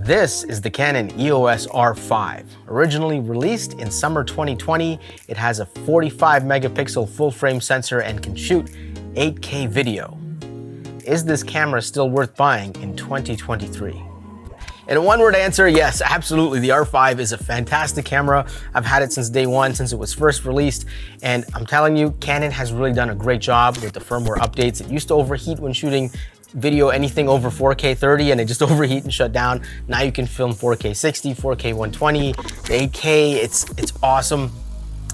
This is the Canon EOS R5. Originally released in summer 2020, it has a 45 megapixel full frame sensor and can shoot 8K video. Is this camera still worth buying in 2023? In a one-word answer, yes, absolutely. The R5 is a fantastic camera. I've had it since day one, since it was first released. And I'm telling you, Canon has really done a great job with the firmware updates. It used to overheat when shooting video anything over 4K 30 and it just overheat and shut down. Now you can film 4K 60, 4K 120, the 8K, it's awesome.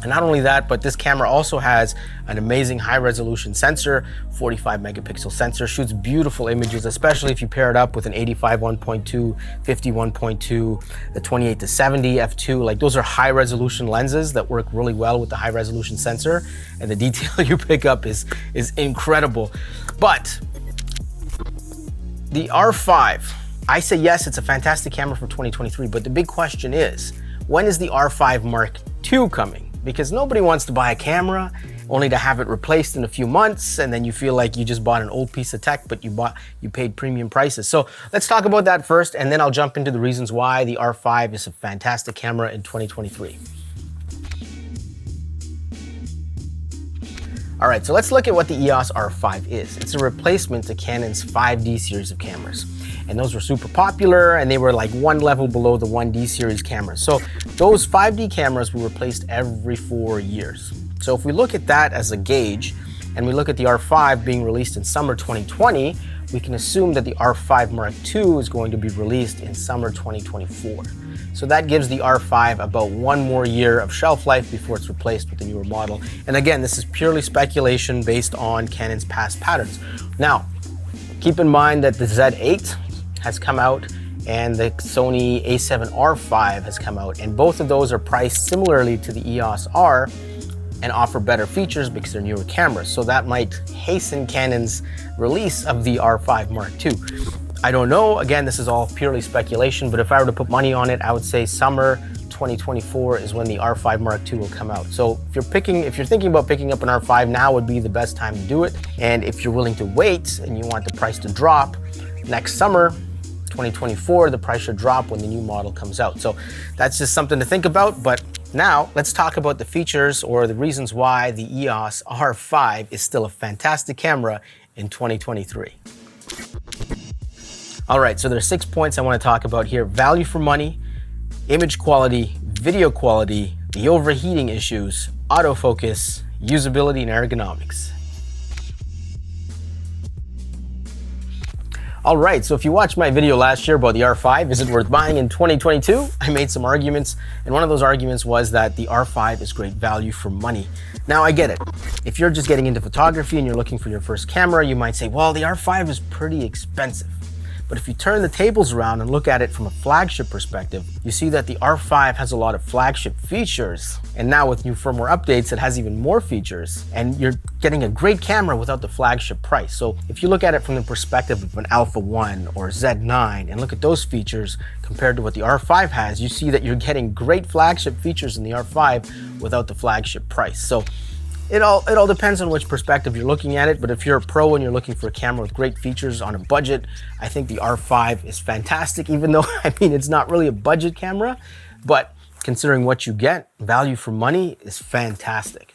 And not only that, but this camera also has an amazing high resolution sensor, 45 megapixel sensor, shoots beautiful images, especially if you pair it up with an 85 1.2, 50 1.2, the 28 to 70 f2. Like, those are high resolution lenses that work really well with the high resolution sensor, and the detail you pick up is incredible. But the R5, I say yes, it's a fantastic camera for 2023, but the big question is, when is the R5 Mark II coming? Because nobody wants to buy a camera only to have it replaced in a few months, and then you feel like you just bought an old piece of tech, but you paid premium prices. So let's talk about that first, and then I'll jump into the reasons why the R5 is a fantastic camera in 2023. All right, so let's look at what the EOS R5 is. It's a replacement to Canon's 5D series of cameras. And those were super popular, and they were like one level below the 1D series cameras. So those 5D cameras were replaced every 4 years. So if we look at that as a gauge, and we look at the R5 being released in summer 2020, we can assume that the R5 Mark II is going to be released in summer 2024. So that gives the R5 about 1 more year of shelf life before it's replaced with a newer model. And again, this is purely speculation based on Canon's past patterns. Now, keep in mind that the Z8 has come out and the Sony A7 R5 has come out, and both of those are priced similarly to the EOS R and offer better features because they're newer cameras. So that might hasten Canon's release of the R5 Mark II. I don't know, again, this is all purely speculation, but if I were to put money on it, I would say summer 2024 is when the R5 Mark II will come out. So if you're thinking about picking up an R5, now would be the best time to do it. And if you're willing to wait and you want the price to drop, next summer, 2024, the price should drop when the new model comes out. So that's just something to think about. But now let's talk about the features or the reasons why the EOS R5 is still a fantastic camera in 2023. All right, so there's 6 points I want to talk about here. Value for money, image quality, video quality, the overheating issues, autofocus, usability, and ergonomics. All right, so if you watched my video last year about the R5, is it worth buying in 2022? I made some arguments, and one of those arguments was that the R5 is great value for money. Now, I get it. If you're just getting into photography and you're looking for your first camera, you might say, well, the R5 is pretty expensive. But if you turn the tables around and look at it from a flagship perspective, you see that the R5 has a lot of flagship features. And now with new firmware updates, it has even more features. And you're getting a great camera without the flagship price. So if you look at it from the perspective of an Alpha 1 or Z9 and look at those features compared to what the R5 has, you see that you're getting great flagship features in the R5 without the flagship price. So it all depends on which perspective you're looking at it, but if you're a pro and you're looking for a camera with great features on a budget, I think the R5 is fantastic, even though, I mean, it's not really a budget camera, but considering what you get, value for money is fantastic.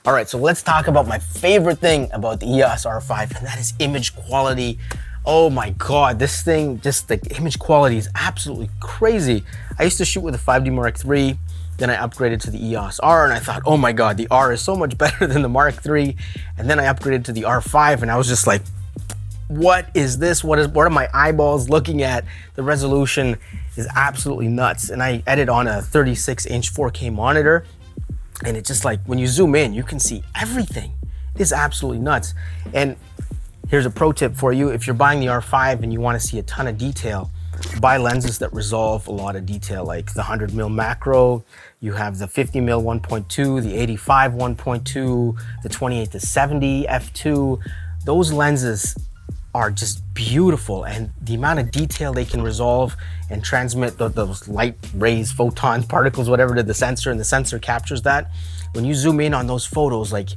All right, so let's talk about my favorite thing about the EOS R5, and that is image quality. Oh my God, this thing, just the image quality is absolutely crazy. I used to shoot with a 5D Mark III, then I upgraded to the EOS R, and I thought, oh my God, the R is so much better than the Mark III. And then I upgraded to the R5, and I was just like, what is this? What are my eyeballs looking at? The resolution is absolutely nuts. And I edit on a 36-inch 4K monitor, and it's just like, when you zoom in, you can see everything. It is absolutely nuts. And here's a pro tip for you. If you're buying the R5 and you want to see a ton of detail, buy lenses that resolve a lot of detail, like the 100mm macro. You have the 50mm 1.2, the 85 1.2, the 28 to 70 f2. Those lenses are just beautiful, and the amount of detail they can resolve and transmit those light rays, photons, particles, whatever, to the sensor, and the sensor captures that. When you zoom in on those photos, like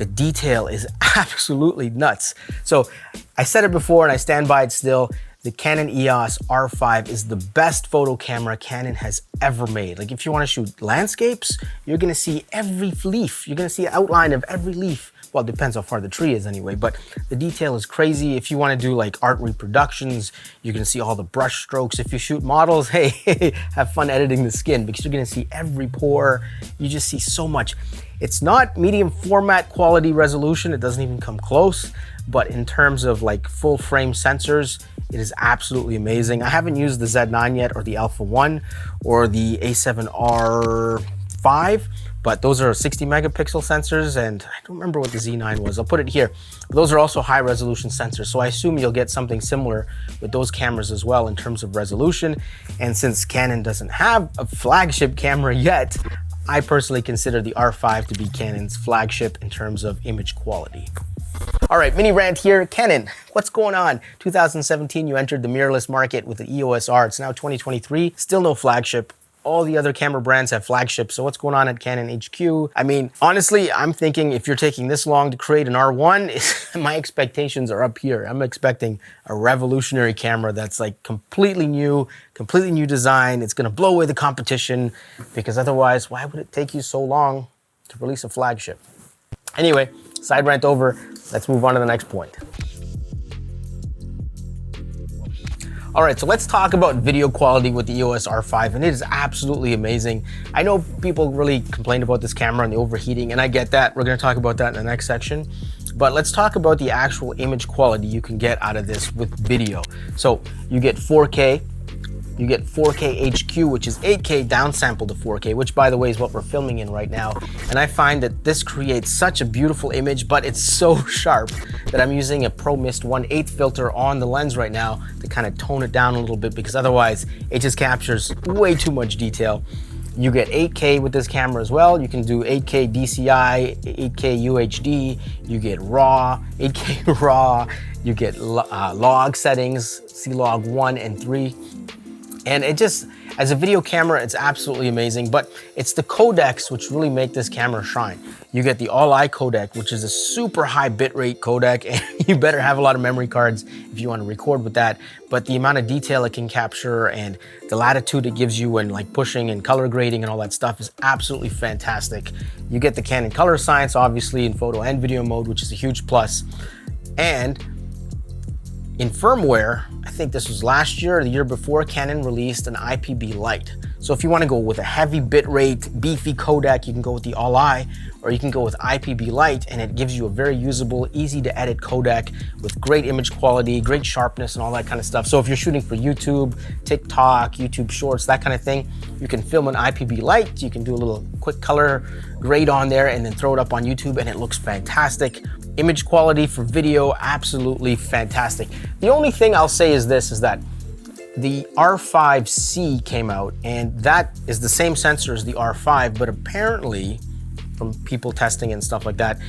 The detail is absolutely nuts. So I said it before and I stand by it still. The Canon EOS R5 is the best photo camera Canon has ever made. Like if you want to shoot landscapes, you're going to see every leaf. You're going to see an outline of every leaf. Well, it depends how far the tree is anyway, but the detail is crazy. If you want to do like art reproductions, you're going to see all the brush strokes. If you shoot models, hey, have fun editing the skin because you're going to see every pore. You just see so much. It's not medium format quality resolution. It doesn't even come close. But in terms of like full frame sensors, it is absolutely amazing. I haven't used the Z9 yet, or the Alpha 1, or the A7R5, but those are 60 megapixel sensors, and I don't remember what the Z9 was. I'll put it here. But those are also high resolution sensors, so I assume you'll get something similar with those cameras as well in terms of resolution. And since Canon doesn't have a flagship camera yet, I personally consider the R5 to be Canon's flagship in terms of image quality. All right, mini rant here. Canon, what's going on? 2017, you entered the mirrorless market with the EOS R. It's now 2023, still no flagship. All the other camera brands have flagships, so what's going on at Canon HQ? I mean, honestly, I'm thinking if you're taking this long to create an R1, my expectations are up here. I'm expecting a revolutionary camera that's like completely new design. It's gonna blow away the competition, because otherwise, why would it take you so long to release a flagship? Anyway, side rant over. Let's move on to the next point. All right, so let's talk about video quality with the EOS R5, and it is absolutely amazing. I know people really complained about this camera and the overheating, and I get that. We're gonna talk about that in the next section. But let's talk about the actual image quality you can get out of this with video. So you get 4K, you get 4K HQ, which is 8K downsampled to 4K, which by the way is what we're filming in right now. And I find that this creates such a beautiful image, but it's so sharp that I'm using a Pro Mist 1/8 filter on the lens right now to kind of tone it down a little bit, because otherwise it just captures way too much detail. You get 8K with this camera as well. You can do 8K DCI, 8K UHD, you get RAW, 8K RAW, you get log settings, C-Log 1 and 3. And it just, as a video camera, it's absolutely amazing, but it's the codecs which really make this camera shine. You get the All-I codec, which is a super high bitrate codec, and you better have a lot of memory cards if you want to record with that. But the amount of detail it can capture and the latitude it gives you when like pushing and color grading and all that stuff is absolutely fantastic. You get the Canon Color Science, obviously, in photo and video mode, which is a huge plus. And in firmware, I think this was last year or the year before, Canon released an IPB Lite. So if you want to go with a heavy bitrate, beefy codec, you can go with the All-I, or you can go with IPB Lite, and it gives you a very usable, easy to edit codec with great image quality, great sharpness, and all that kind of stuff. So if you're shooting for YouTube, TikTok, YouTube Shorts, that kind of thing, you can film an IPB Lite, you can do a little quick color grade on there and then throw it up on YouTube, and it looks fantastic. Image quality for video, absolutely fantastic. The only thing I'll say is this, is that the R5C came out, and that is the same sensor as the R5, but apparently, from people testing and stuff like that,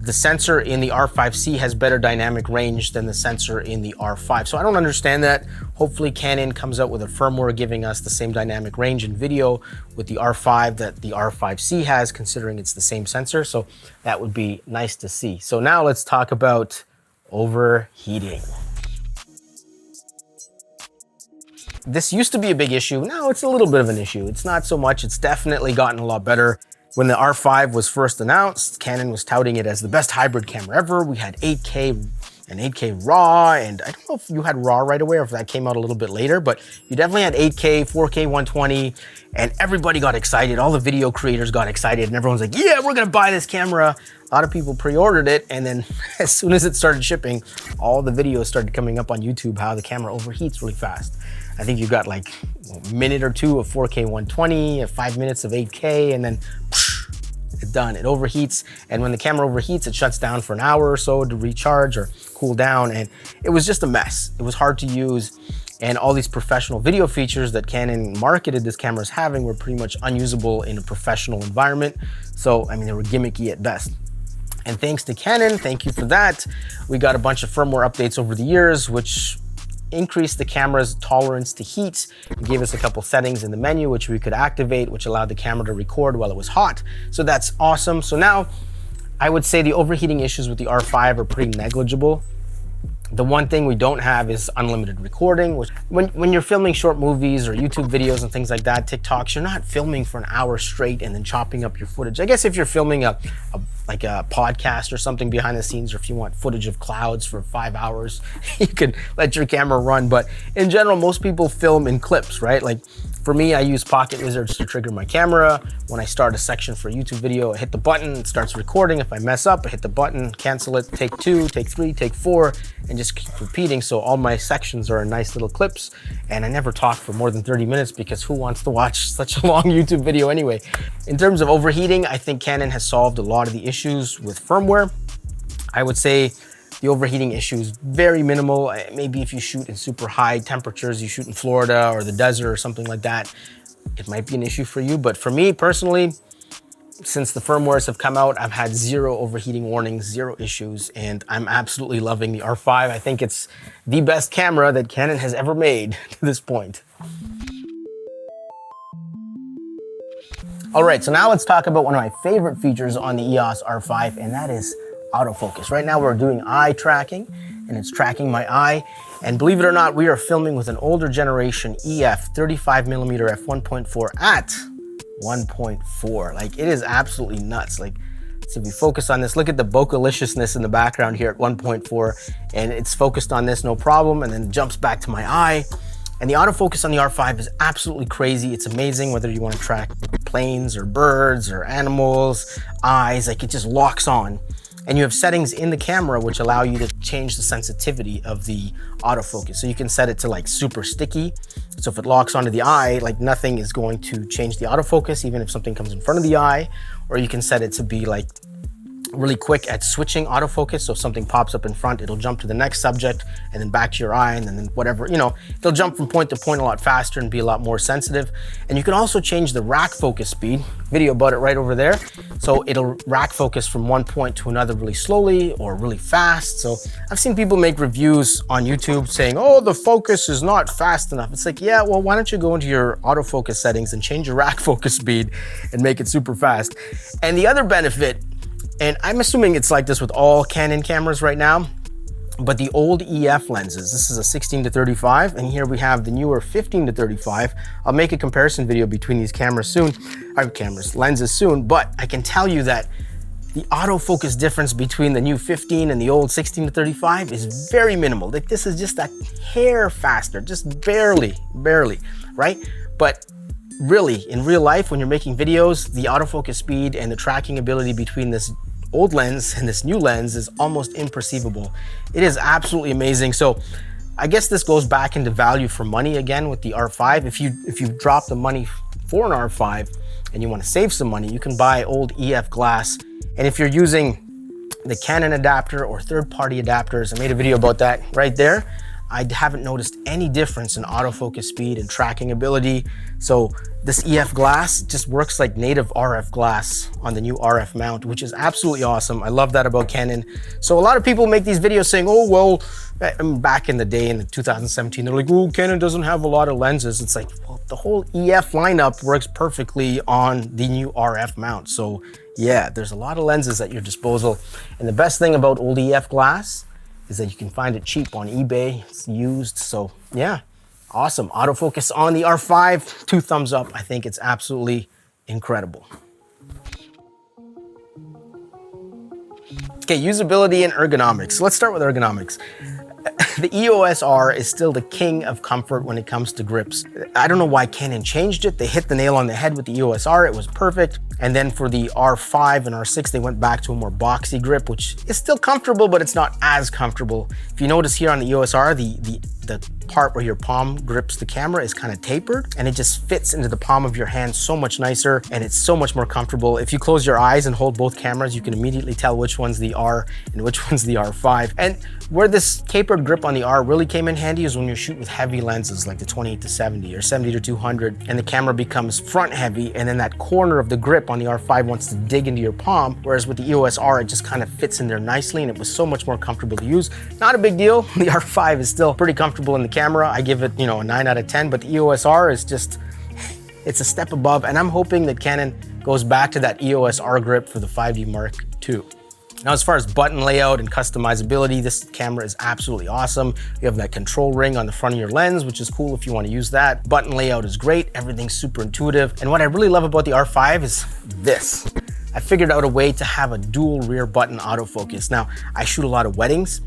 the sensor in the R5C has better dynamic range than the sensor in the R5. So I don't understand that. Hopefully Canon comes out with a firmware giving us the same dynamic range in video with the R5 that the R5C has, considering it's the same sensor. So that would be nice to see. So now let's talk about overheating. This used to be a big issue. Now it's a little bit of an issue. It's not so much. It's definitely gotten a lot better. When the R5 was first announced, Canon was touting it as the best hybrid camera ever. We had 8K and 8K RAW, and I don't know if you had RAW right away or if that came out a little bit later, but you definitely had 8K, 4K 120, and everybody got excited. All the video creators got excited, and everyone's like, yeah, we're gonna buy this camera. A lot of people pre-ordered it, and then as soon as it started shipping, all the videos started coming up on YouTube how the camera overheats really fast. I think you got like a minute or two of 4K 120, 5 minutes of 8K, and then it's done. It overheats, and when the camera overheats, it shuts down for an hour or so to recharge or cool down, and it was just a mess. It was hard to use, and all these professional video features that Canon marketed this camera as having were pretty much unusable in a professional environment. So, I mean, they were gimmicky at best. And thanks to Canon, thank you for that, we got a bunch of firmware updates over the years, which increased the camera's tolerance to heat. It gave us a couple settings in the menu which we could activate, which allowed the camera to record while it was hot. So that's awesome. So now I would say the overheating issues with the R5 are pretty negligible. The one thing we don't have is unlimited recording, which when you're filming short movies or YouTube videos and things like that, TikToks, you're not filming for an hour straight and then chopping up your footage. I guess if you're filming like a podcast or something behind the scenes, or if you want footage of clouds for 5 hours, you can let your camera run. But in general, most people film in clips, right? Like for me, I use pocket wizards to trigger my camera. When I start a section for a YouTube video, I hit the button, it starts recording. If I mess up, I hit the button, cancel it, take 2, take 3, take 4, and just keep repeating. So all my sections are in nice little clips, and I never talk for more than 30 minutes because who wants to watch such a long YouTube video anyway? In terms of overheating, I think Canon has solved a lot of the issues with firmware. I would say the overheating issue is very minimal. Maybe if you shoot in super high temperatures, you shoot in Florida or the desert or something like that, it might be an issue for you. But for me personally, since the firmwares have come out, I've had 0 overheating warnings, 0 issues, and I'm absolutely loving the R5. I think it's the best camera that Canon has ever made to this point. All right, so now let's talk about one of my favorite features on the EOS R5, and that is autofocus. Right now we're doing eye tracking, and it's tracking my eye. And believe it or not, we are filming with an older generation EF 35mm f1.4 at 1.4. Like, it is absolutely nuts. Like, so if you focus on this, look at the bocaliciousness in the background here at 1.4, and it's focused on this no problem, and then jumps back to my eye. And the autofocus on the R5 is absolutely crazy. It's amazing whether you want to track planes or birds or animals, eyes, like it just locks on. And you have settings in the camera which allow you to change the sensitivity of the autofocus. So you can set it to like super sticky. So if it locks onto the eye, like nothing is going to change the autofocus, even if something comes in front of the eye. Or you can set it to be like really quick at switching autofocus. So if something pops up in front, it'll jump to the next subject and then back to your eye, and then whatever, you know, it'll jump from point to point a lot faster and be a lot more sensitive. And you can also change the rack focus speed. Video about it right over there. So it'll rack focus from one point to another really slowly or really fast. So I've seen people make reviews on YouTube saying, oh, the focus is not fast enough. It's like, yeah, well, why don't you go into your autofocus settings and change your rack focus speed and make it super fast. And the other benefit, and I'm assuming it's like this with all Canon cameras right now, but the old EF lenses, this is a 16-35, and here we have the newer 15-35. I'll make a comparison video between these cameras soon, lenses soon, but I can tell you that the autofocus difference between the new 15 and the old 16-35 is very minimal. Like, this is just a hair faster, just barely, right? But really, in real life, when you're making videos, the autofocus speed and the tracking ability between this old lens and this new lens is almost imperceivable. It is absolutely amazing. So I guess this goes back into value for money again with the R5. If you drop the money for an R5 and you want to save some money, you can buy old EF glass. And if you're using the Canon adapter or third-party adapters, I made a video about that right there, I haven't noticed any difference in autofocus speed and tracking ability. So this EF glass just works like native RF glass on the new RF mount, which is absolutely awesome. I love that about Canon. So a lot of people make these videos saying, oh, well, back in the day in 2017, they're like, oh, Canon doesn't have a lot of lenses. It's like, well, the whole EF lineup works perfectly on the new RF mount. So yeah, there's a lot of lenses at your disposal. And the best thing about old EF glass is that you can find it cheap on eBay. It's used, so yeah, awesome. Autofocus on the R5, 2 thumbs up. I think it's absolutely incredible. Okay, usability and ergonomics. Let's start with ergonomics. The EOS R is still the king of comfort when it comes to grips. I don't know why Canon changed it. They hit the nail on the head with the EOS R. It was perfect. And then for the R5 and R6, they went back to a more boxy grip, which is still comfortable, but it's not as comfortable. If you notice here on the EOS R, the part where your palm grips the camera is kind of tapered, and it just fits into the palm of your hand so much nicer, and it's so much more comfortable. If you close your eyes and hold both cameras, you can immediately tell which one's the R and which one's the R5. And where this tapered grip on the R really came in handy is when you shoot with heavy lenses like the 28-70 or 70-200, and the camera becomes front heavy, and then that corner of the grip on the R5 wants to dig into your palm, whereas with the EOS R, it just kind of fits in there nicely, and it was so much more comfortable to use. Not a big deal. The R5 is still pretty comfortable in the camera. I give it, you know, a 9 out of 10, but the EOS R is just, it's a step above, and I'm hoping that Canon goes back to that EOS R grip for the 5D Mark II. Now, as far as button layout and customizability, this camera is absolutely awesome. You have that control ring on the front of your lens, which is cool if you want to use that. Button layout is great. Everything's super intuitive. And what I really love about the R5 is this. I figured out a way to have a dual rear button autofocus. Now, I shoot a lot of weddings,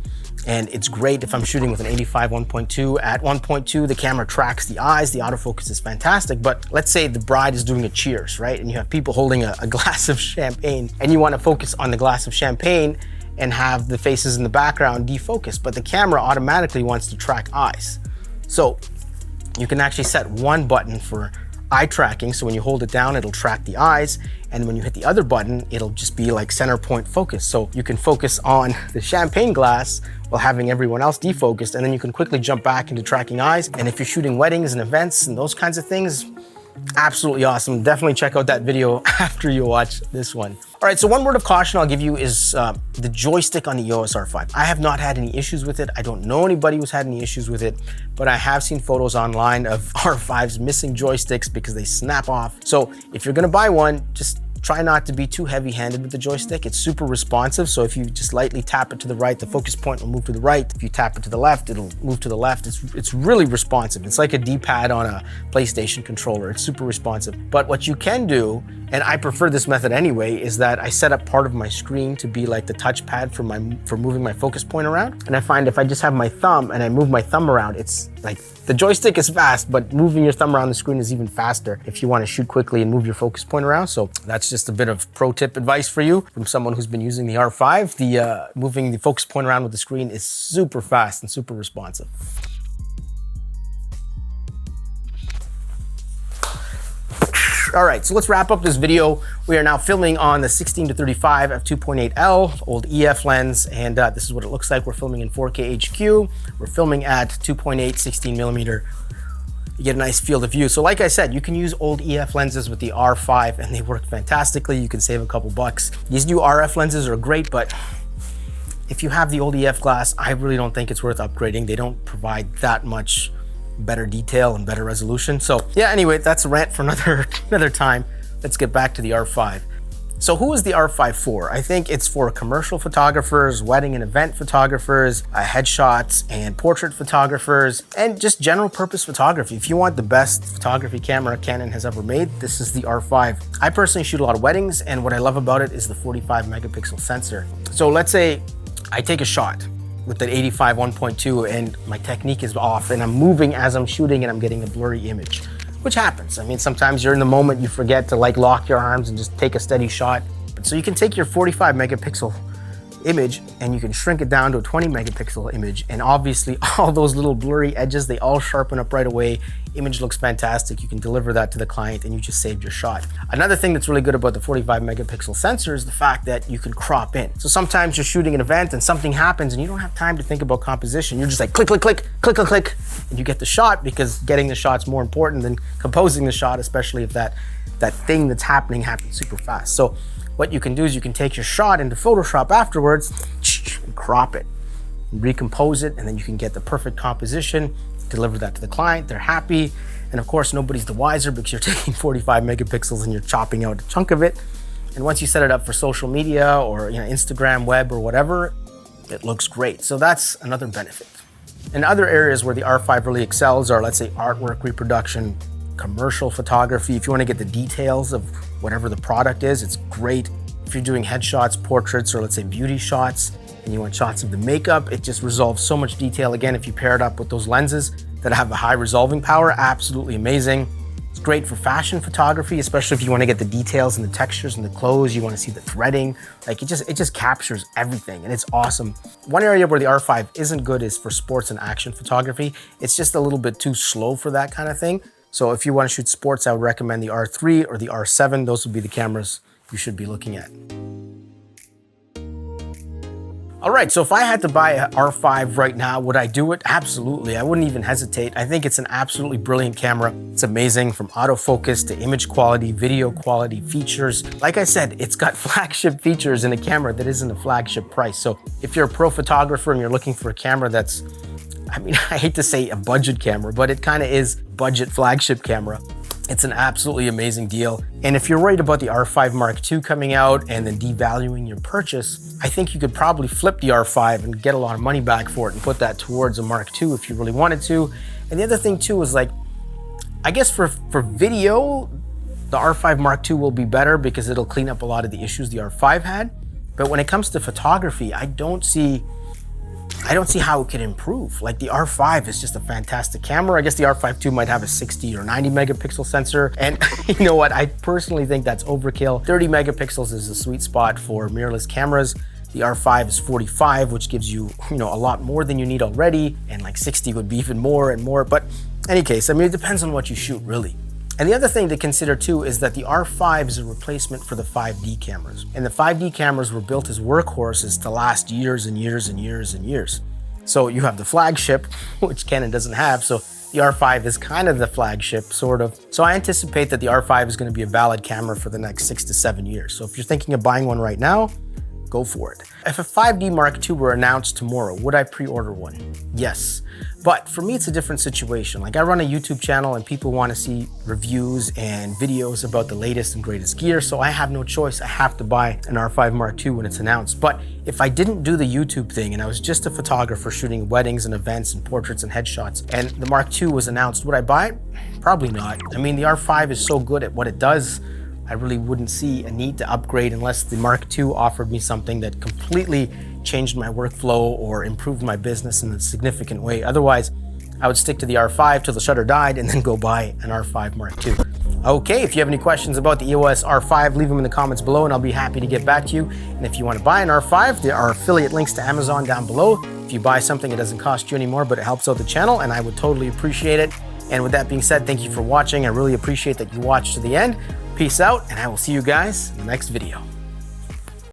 and it's great if I'm shooting with an 85 1.2. At 1.2, the camera tracks the eyes, the autofocus is fantastic, but let's say the bride is doing a cheers, right? And you have people holding a glass of champagne, and you want to focus on the glass of champagne and have the faces in the background defocused, but the camera automatically wants to track eyes. So you can actually set one button for eye tracking, so when you hold it down, it'll track the eyes, and when you hit the other button, it'll just be like center point focus. So you can focus on the champagne glass while having everyone else defocused, and then you can quickly jump back into tracking eyes. And if you're shooting weddings and events and those kinds of things, absolutely awesome. Definitely check out that video after you watch this one. All right, so one word of caution I'll give you is the joystick on the EOS R5. I have not had any issues with it. I don't know anybody who's had any issues with it, but I have seen photos online of R5s missing joysticks because they snap off. So if you're gonna buy one, just try not to be too heavy-handed with the joystick. It's super responsive, so if you just lightly tap it to the right, the focus point will move to the right. If you tap it to the left, it'll move to the left. It's really responsive. It's like a D-pad on a PlayStation controller. It's super responsive. But what you can do, and I prefer this method anyway, is that I set up part of my screen to be like the touchpad for moving my focus point around. And I find if I just have my thumb and I move my thumb around, it's like the joystick is fast, but moving your thumb around the screen is even faster if you want to shoot quickly and move your focus point around. So that's just a bit of pro tip advice for you from someone who's been using the R5. The moving the focus point around with the screen is super fast and super responsive. All right, so let's wrap up this video. We are now filming on the 16-35 f2.8L old EF lens, and this is what it looks like. We're filming in 4K HQ. We're filming at 2.8 16mm. You get a nice field of view. So like I said, you can use old EF lenses with the R5 and they work fantastically. You can save a couple bucks. These new RF lenses are great, but if you have the old EF glass, I really don't think it's worth upgrading. They don't provide that much better detail and better resolution. So yeah, anyway, that's a rant for another time. Let's get back to the R5. So who is the R5 for? I think it's for commercial photographers, wedding and event photographers, headshots and portrait photographers, and just general purpose photography. If you want the best photography camera Canon has ever made, this is the R5. I personally shoot a lot of weddings, and what I love about it is the 45 megapixel sensor. So let's say I take a shot with that 85 1.2 and my technique is off and I'm moving as I'm shooting and I'm getting a blurry image, which happens. I mean, sometimes you're in the moment, you forget to like lock your arms and just take a steady shot. So you can take your 45 megapixel image and you can shrink it down to a 20 megapixel image, and obviously all those little blurry edges, they all sharpen up right away. Image looks fantastic. You can deliver that to the client and you just saved your shot. Another thing that's really good about the 45 megapixel sensor is the fact that you can crop in. So sometimes you're shooting an event and something happens and you don't have time to think about composition. You're just like click, click, click, click, click, click, and you get the shot, because getting the shot's more important than composing the shot, especially if that thing that's happening happens super fast. So what you can do is you can take your shot into Photoshop afterwards and crop it, recompose it, and then you can get the perfect composition, deliver that to the client, they're happy, and of course nobody's the wiser because you're taking 45 megapixels and you're chopping out a chunk of it. And once you set it up for social media or Instagram, web, or whatever, it looks great. So that's another benefit. And other areas where the R5 really excels are, let's say, artwork reproduction, commercial photography. If you want to get the details of whatever the product is, it's great. If you're doing headshots, portraits, or let's say beauty shots, and you want shots of the makeup, it just resolves so much detail. Again, if you pair it up with those lenses that have a high resolving power, absolutely amazing. It's great for fashion photography, especially if you want to get the details and the textures and the clothes, you want to see the threading. Like it just captures everything, and it's awesome. One area where the R5 isn't good is for sports and action photography. It's just a little bit too slow for that kind of thing. So if you want to shoot sports, I would recommend the R3 or the R7. Those would be the cameras you should be looking at. All right, so if I had to buy an R5 right now, would I do it? Absolutely, I wouldn't even hesitate. I think it's an absolutely brilliant camera. It's amazing, from autofocus to image quality, video quality, features. Like I said, it's got flagship features in a camera that isn't a flagship price. So if you're a pro photographer and you're looking for a camera that's, I mean, I hate to say a budget camera, but it kind of is budget flagship camera, It's an absolutely amazing deal. And if you're worried about the R5 Mark II coming out and then devaluing your purchase, I think you could probably flip the R5 and get a lot of money back for it and put that towards a Mark II if you really wanted to. And the other thing too is like, I guess for video, the R5 Mark II will be better because it'll clean up a lot of the issues the R5 had. But when it comes to photography, I don't see how it could improve. Like the R5 is just a fantastic camera. I guess the R5 II might have a 60 or 90 megapixel sensor. And you know what? I personally think that's overkill. 30 megapixels is the sweet spot for mirrorless cameras. The R5 is 45, which gives you, a lot more than you need already. And like 60 would be even more and more. But in any case, I mean, it depends on what you shoot, really. And the other thing to consider too is that the R5 is a replacement for the 5D cameras. And the 5D cameras were built as workhorses to last years and years and years and years. So you have the flagship, which Canon doesn't have, so the R5 is kind of the flagship, sort of. So I anticipate that the R5 is going to be a valid camera for the next 6 to 7 years. So if you're thinking of buying one right now, go for it. If a 5D Mark II were announced tomorrow, would I pre-order one? Yes. But for me, it's a different situation. Like I run a YouTube channel and people want to see reviews and videos about the latest and greatest gear. So I have no choice. I have to buy an R5 Mark II when it's announced. But if I didn't do the YouTube thing and I was just a photographer shooting weddings and events and portraits and headshots and the Mark II was announced, would I buy it? Probably not. I mean, the R5 is so good at what it does. I really wouldn't see a need to upgrade unless the Mark II offered me something that completely changed my workflow or improved my business in a significant way. Otherwise, I would stick to the R5 till the shutter died and then go buy an R5 Mark II. Okay, if you have any questions about the EOS R5, leave them in the comments below and I'll be happy to get back to you. And if you want to buy an R5, there are affiliate links to Amazon down below. If you buy something, it doesn't cost you anymore, but it helps out the channel and I would totally appreciate it. And with that being said, thank you for watching. I really appreciate that you watched to the end. Peace out, and I will see you guys in the next video.